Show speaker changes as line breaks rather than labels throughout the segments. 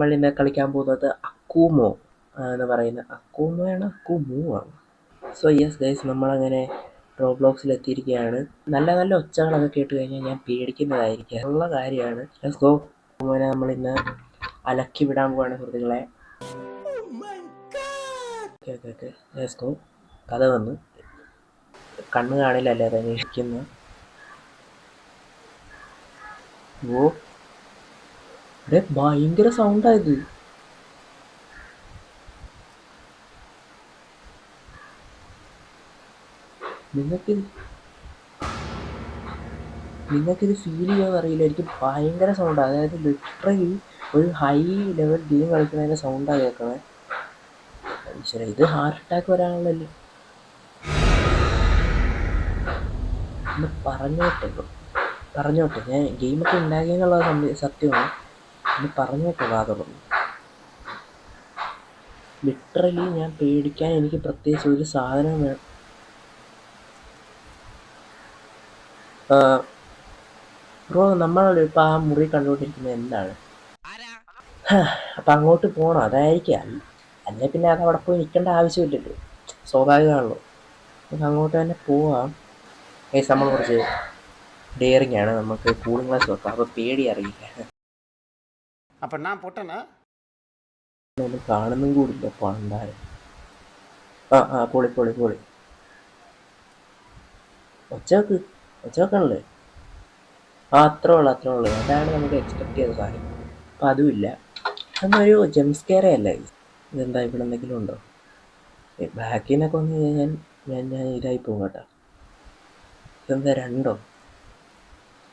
നമ്മൾ ഇന്ന് കളിക്കാൻ പോകുന്നത് അക്കൂമോ എന്ന് പറയുന്ന അക്കൂമോയാണ് അക്കൂമോ ആണ്. സോ യെസ് ഗൈസ്, നമ്മളങ്ങനെ റോബ്ലോക്സിൽ എത്തിയിരിക്കുകയാണ്. നല്ല നല്ല ഒച്ചകളൊക്കെ കേട്ട് കഴിഞ്ഞാൽ ഞാൻ പേടിക്കുന്നതായിരിക്കും, ഉള്ള കാര്യമാണ്. Let's go. അക്കൂമോനെ നമ്മളിന്ന് അലക്കി വിടാൻ പോവാണ് സുഹൃത്തുക്കളെ. Okay let's go. കഥ വന്നു, കണ്ണ് കാണില്ലല്ലേ അത് അന്വേഷിക്കുന്നു. ഓ ഇവിടെ ഭയങ്കര സൗണ്ടായത്. നിങ്ങൾക്കിത് ഫീൽ ചെയ്യുമെന്ന് അറിയില്ല, എനിക്ക് ഭയങ്കര സൗണ്ടാണ്. അതായത് ലിറ്ററലി ഒരു ഹൈ ലെവൽ ഗെയിം കളിക്കുന്നതിൻ്റെ സൗണ്ടാണ് കേൾക്കണേ. ഈശ്വര, ഇത് ഹാർട്ട് അറ്റാക്ക് വരാനുള്ളല്ലോ. ഒന്ന് പറഞ്ഞോട്ടെ ഞാൻ ഗെയിമൊക്കെ ഉണ്ടാക്കിയെന്നുള്ളത് സത്യമാണ്. ഒന്ന് പറഞ്ഞോട്ടെ വാ തുറന്നു. ലിറ്ററലി ഞാൻ പേടിക്കാൻ എനിക്ക് പ്രത്യേകിച്ച് ഒരു സാധനം വേണം. ബ്രോ, നമ്മളിപ്പോൾ ആ മുറി കണ്ടുകൊണ്ടിരിക്കുന്നത് എന്താണ്? അപ്പം അങ്ങോട്ട് പോകണം, അതായിരിക്കാം. അല്ലെ പിന്നെ അത് അവിടെ പോയി നിൽക്കേണ്ട ആവശ്യമില്ലല്ലോ, സ്വാഭാവികമാണല്ലോ. നമുക്ക് അങ്ങോട്ട് തന്നെ പോവാം. നമ്മൾ കുറച്ച് ഡെയറിങ് ആണ്, നമുക്ക് കൂളിംഗ് ഗ്ലാസ് വെക്കാം, അപ്പോൾ പേടി അറിയില്ല.
അപ്പം ഞാൻ പൊട്ടനാ
ഒന്നും കാണുന്നും കൂടില്ല പണ്ടാരം. പൊളി ഒച്ചവെക്കണല്ലേ? അത്രേ ഉള്ളു. അതാണ് നമുക്ക് എക്സ്പെക്ട് ചെയ്ത സാധനം. അപ്പം അതുമില്ല. അതൊരു ജംസ്കെയറേ അല്ല. ഇതെന്താ, ഇവിടെ എന്തെങ്കിലും ഉണ്ടോ? ബാക്കിൽ നിന്നൊക്കെ വന്നു കഴിഞ്ഞാൽ ഞാൻ ഇതായി പോകും കേട്ടോ. ഇതെന്താ 2?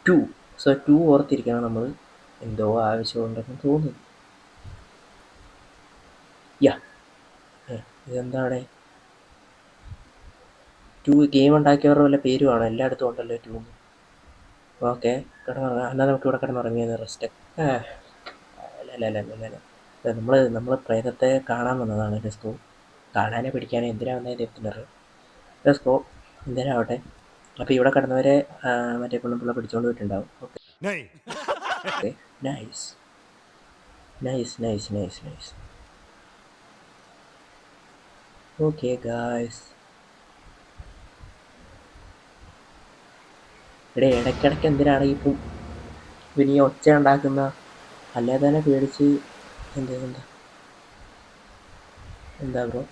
2. സോ 2 ഓർത്തിരിക്കണം നമ്മൾ. എന്തോ ആവശ്യമുണ്ടെന്ന് തോന്നുന്നു. ഇതെന്താ അവിടെ? 2 ഗെയിം ഉണ്ടാക്കിയവരുടെ വല്ല പേരുവാണോ? എല്ലായിടത്തും ഉണ്ടല്ലോ 2. ഓക്കെ, കിടന്നുറങ്ങാം. എന്നാൽ നമുക്ക് ഇവിടെ കിടന്നുറങ്ങിയെന്ന് റെസ്റ്റ്. അല്ല, നമ്മൾ പ്രേതത്തെ കാണാൻ വന്നതാണ്. Let's go. കാണാനോ പിടിക്കാനോ എന്തിനാ വന്നത് ദൈവത്തിനറിയാം. Let's go. എന്തിനാവട്ടെ. അപ്പോൾ ഇവിടെ കിടന്നവരെ മറ്റേ പിള്ള പിടിച്ചുകൊണ്ട് പോയിട്ടുണ്ടാവും. Okay nice. ഓക്കെ ഗായ്സ്, ഇവിടെ ഇടയ്ക്കിടയ്ക്ക് എന്തിനാണ് ഇപ്പം ഈ ഒച്ച ഉണ്ടാക്കുന്ന? അല്ലാതെ തന്നെ പേടിച്ച്. എന്താ ബ്രോ,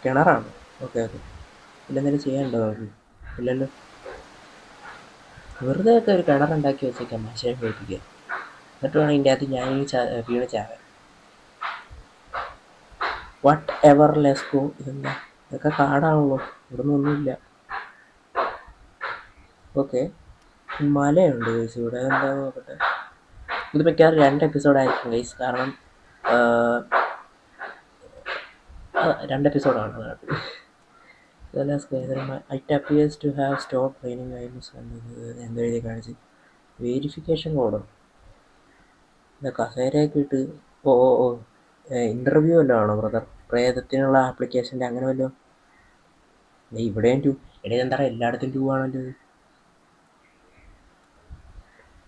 കിണറാണ്? ഓക്കെ. ഇല്ലെന്തെങ്കിലും ചെയ്യാനുണ്ടോ അവർക്ക്? ഇല്ലല്ലോ. വെറുതെ ഒക്കെ ഒരു കിണറുണ്ടാക്കി വെച്ചേക്കാം, മനുഷ്യനെ പേടിപ്പിക്കുക. എന്നിട്ട് വേണം ഇതിൻ്റെ അകത്ത് ഞാൻ വീണ് ചാവാൻ. What ever, let's go. ഇതെന്താ, ഇതൊക്കെ കാടാണല്ലോ, ഇവിടെ നിന്നൊന്നുമില്ല. ഓക്കെ, മലയുണ്ട് ഗൈസ് ഇവിടെ. എന്താണെന്ന് നോക്കട്ടെ. ഇത് മിക്കവാറും 2 എപ്പിസോഡായിരിക്കും ഗൈസ്, കാരണം 2 എപ്പിസോഡാണ്. It appears to have stop training items. എന്താ എഴുതി കാണിച്ച്? വെരിഫിക്കേഷൻ കോഡോ? എന്താ കസേരയൊക്കെ ഇട്ട്? ഓ ഇൻ്റർവ്യൂ വല്ലതും ആണോ ബ്രദർ? പ്രേതത്തിനുള്ള ആപ്ലിക്കേഷൻ്റെ അങ്ങനെ വല്ലതും? ഇവിടെയും 2. എന്താ എല്ലായിടത്തും 2 ആണല്ലോ.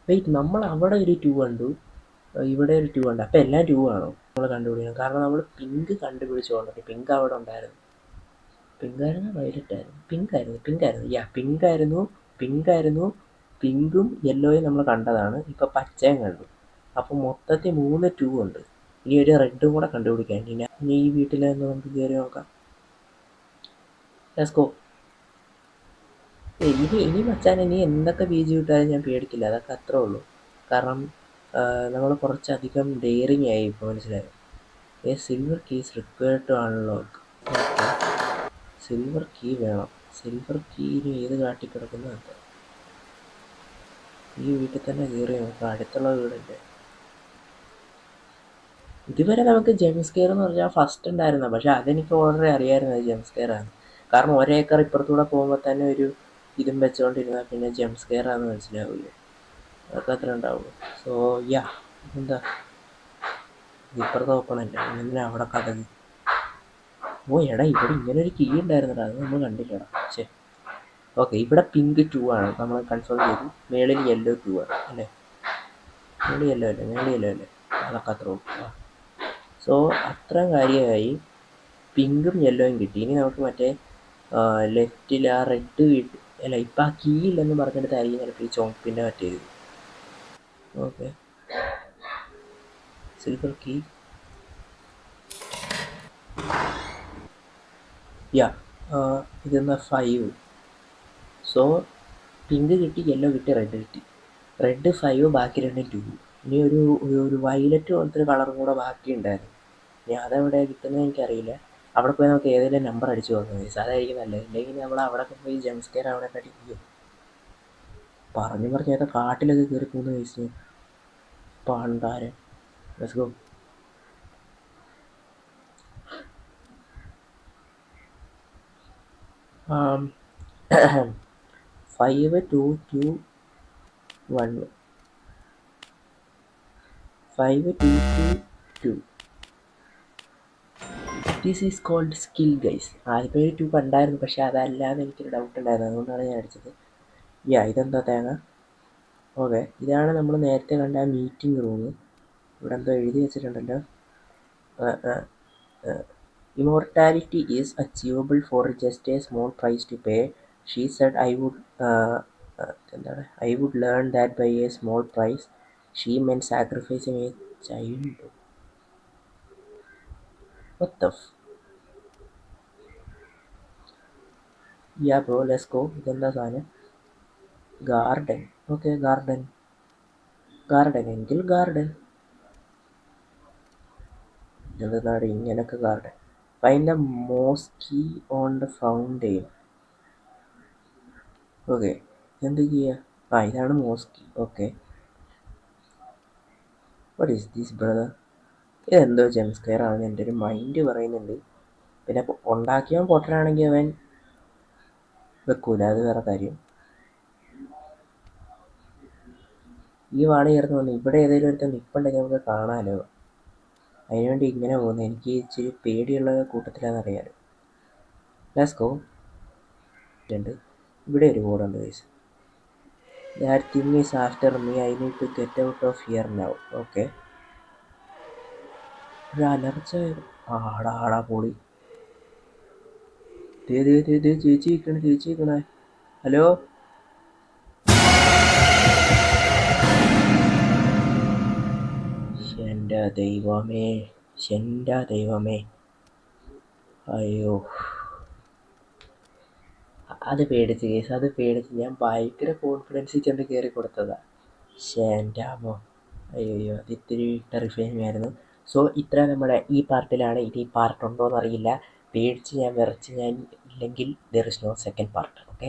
വെയിറ്റ്, നമ്മൾ അവിടെ ഒരു 2 കണ്ടു, ഇവിടെ ഒരു 2 കണ്ടു. അപ്പം എല്ലാം 2 ആണോ? നമ്മൾ കണ്ടുപിടിക്കണം. കാരണം നമ്മൾ പിങ്ക് കണ്ടുപിടിച്ചുകൊണ്ട് പിങ്ക് അവിടെ ഉണ്ടായിരുന്നു. പിങ്കായിരുന്നു, വയലറ്റായിരുന്നു, പിങ്കായിരുന്നു. പിങ്കും യെല്ലോയും നമ്മൾ കണ്ടതാണ്. ഇപ്പം പച്ചയും കണ്ടു. അപ്പം മൊത്തത്തിൽ 3 2 ഉണ്ട്. ഇനി ഒരു റെഡും കൂടെ കണ്ടുപിടിക്കാൻ. ഇനി ഈ വീട്ടിൽ നിന്ന് നമുക്ക് കയറി നോക്കാം. Let's go. ഇനി മച്ചാൻ, ഇനി എന്തൊക്കെ ബീജ് കിട്ടാനും ഞാൻ പേടിക്കില്ല. അതൊക്കെ അത്രേ ഉള്ളൂ. കാരണം നമ്മൾ കുറച്ചധികം ഡെയറിങ് ആയി ഇപ്പോൾ, മനസ്സിലായോ? Silver keys required to unlock. Silver key വേണം. സിൽവർ കീന് ഏത് കാട്ടിക്കിടക്കുന്നു എന്താ? ഈ വീട്ടിൽ തന്നെ കയറി നോക്കാം, അടുത്തുള്ള വീടല്ലേ. ഇതുവരെ നമുക്ക് ജംസ്കെയർ എന്ന് പറഞ്ഞാൽ ഫസ്റ്റ് ഉണ്ടായിരുന്നു, പക്ഷെ അതെനിക്ക് ഓൾറെഡി അറിയാമായിരുന്നു അത് ജംസ്കെയറാണ്. കാരണം ഒരേക്കർ ഇപ്പുറത്തൂടെ പോകുമ്പോൾ തന്നെ ഒരു ഇതും വെച്ചുകൊണ്ടിരുന്നാൽ പിന്നെ ജംസ്കെയർ ആണെന്ന് മനസ്സിലാവില്ല. അതൊക്കെ അത്ര ഉണ്ടാവുള്ളൂ. സോ എന്താ ഇപ്പുറത്ത് ഓപ്പണല്ലേ, എന്തിനാ അവിടെ കഥകി? എടാ, ഇവിടെ ഇങ്ങനെ ഒരു കീ ഉണ്ടായിരുന്നടാ, അത് നമ്മൾ കണ്ടില്ലടാ. ശരി, ഓക്കെ. ഇവിടെ പിങ്ക് 2 ആണ്, നമ്മൾ കൺഫേം ചെയ്തു. മേളിൽ യെല്ലോ 2 ആണ് അല്ലേ? മേളിൽ യെല്ലോ അല്ലേ? അതൊക്കെ അത്ര ഉള്ളൂ. സോ അത്രയും കാര്യമായി. പിങ്കും യെല്ലോയും കിട്ടി. ഇനി നമുക്ക് മറ്റേ ലെഫ്റ്റിൽ ആ റെഡ് കിട്ടി. അല്ല, ഇപ്പം ആ കീ ഇല്ലെന്ന് പറഞ്ഞെടുത്തായിരിക്കും ചിലപ്പോൾ ഈ ചുവപ്പിൻ്റെ മറ്റേത്. Okay, silver key. യാ, ഇതെന്നാ 5. സോ പിങ്ക് കിട്ടി, യെല്ലോ കിട്ടി, റെഡ് കിട്ടി. റെഡ് 5, ബാക്കി 2 2. ഇനി ഒരു വയലറ്റ് പോലത്തെ ഒരു കളറും കൂടെ ബാക്കിയുണ്ടായിരുന്നു. ഇനി അതെവിടെ കിട്ടുന്നത് എനിക്കറിയില്ല. അവിടെ പോയി നമുക്ക് ഏതെങ്കിലും നമ്പർ അടിച്ചു നോക്കാം ഗൈസ്, അതായിരിക്കും നല്ലത്. ഇല്ലെങ്കിൽ നമ്മൾ അവിടെ പോയി ജംസ്കെയർ അവിടെ കടിക്കുകയോ പറഞ്ഞു ഏതാ കാട്ടിലൊക്കെ കയറി പോകുന്ന ഗൈസ്. പണ്ടാരം. Let's go. um 5 2 2 1 5 2 2 2. This is called skill guys. ആദ്യത്തെ ഒരു 2 കണ്ടായിരുന്നു, പക്ഷെ അതല്ലാതെ എനിക്കൊരു ഡൗട്ട് ഉണ്ടായിരുന്നു, അതുകൊണ്ടാണ് ഞാൻ അടിച്ചത്. ഇതെന്താ തേങ്ങ? ഓക്കെ, ഇതാണ് നമ്മൾ നേരത്തെ കണ്ട ആ മീറ്റിംഗ് റൂം. ഇവിടെ എന്തോ എഴുതി വെച്ചിട്ടുണ്ടല്ലോ. Immortality is achievable for just a small price to pay. She said I would learn that by a small price. She meant sacrificing a child. What the f... Yeah bro, let's go. ഇതെന്താ സാധനം? Garden. Okay, garden എങ്കിൽ garden. എന്താണ് ഇങ്ങനൊക്കെ garden? Find the mosaic on the fountain. Okay, എന്ത് ചെയ്യുക? ഇതാണ് mosaic. Okay, what is this brother? ഇതെന്തോ jumpscare ആണെന്ന് എൻ്റെ ഒരു മൈൻഡ് പറയുന്നുണ്ട്. പിന്നെ ഉണ്ടാക്കിയവൻ പൊട്ടനാണെങ്കിൽ അവൻ വെക്കൂല, അത് വേറെ കാര്യം. ഈ വാള ചേർന്ന് വന്നു. ഇവിടെ ഏതെങ്കിലും ഒരുത്തൻ നിൽപ്പുണ്ടെങ്കിൽ നമുക്ക് കാണാമല്ലോ. അതിനുവേണ്ടി ഇങ്ങനെ പോകുന്നത്. എനിക്ക് ഇച്ചിരി പേടിയുള്ള കൂട്ടത്തിലാണെന്നറിയാലോ. Let's go. ഇവിടെ ഒരു ബോർഡുണ്ട് guys. That thing is after me. I need to get out of here now. Okay, ഒരു അലർച്ച. ആടാ പൊളി. ചേച്ചി നിൽക്കണേ. ഹലോ, എൻ്റെ ദൈവമേ. അയ്യോ, അത് പേടിച്ച് കേസ്, അത് പേടിച്ച് ഞാൻ ഭയങ്കര കോൺഫിഡൻസിൽ ചെന്ന് കയറി കൊടുത്തതാ. എൻ്റെ അമ്മോ, അയ്യോ, അത് ഇത്തിരി ടെറിഫൈങ് ആയിരുന്നു. സോ ഇത്ര നമ്മുടെ ഈ പാർട്ടിലാണ്. ഇനി പാർട്ട് ഉണ്ടോ എന്നറിയില്ല. പേടിച്ച് ഞാൻ വിറച്ച്, ഞാൻ ഇല്ലെങ്കിൽ there is no second part. Okay.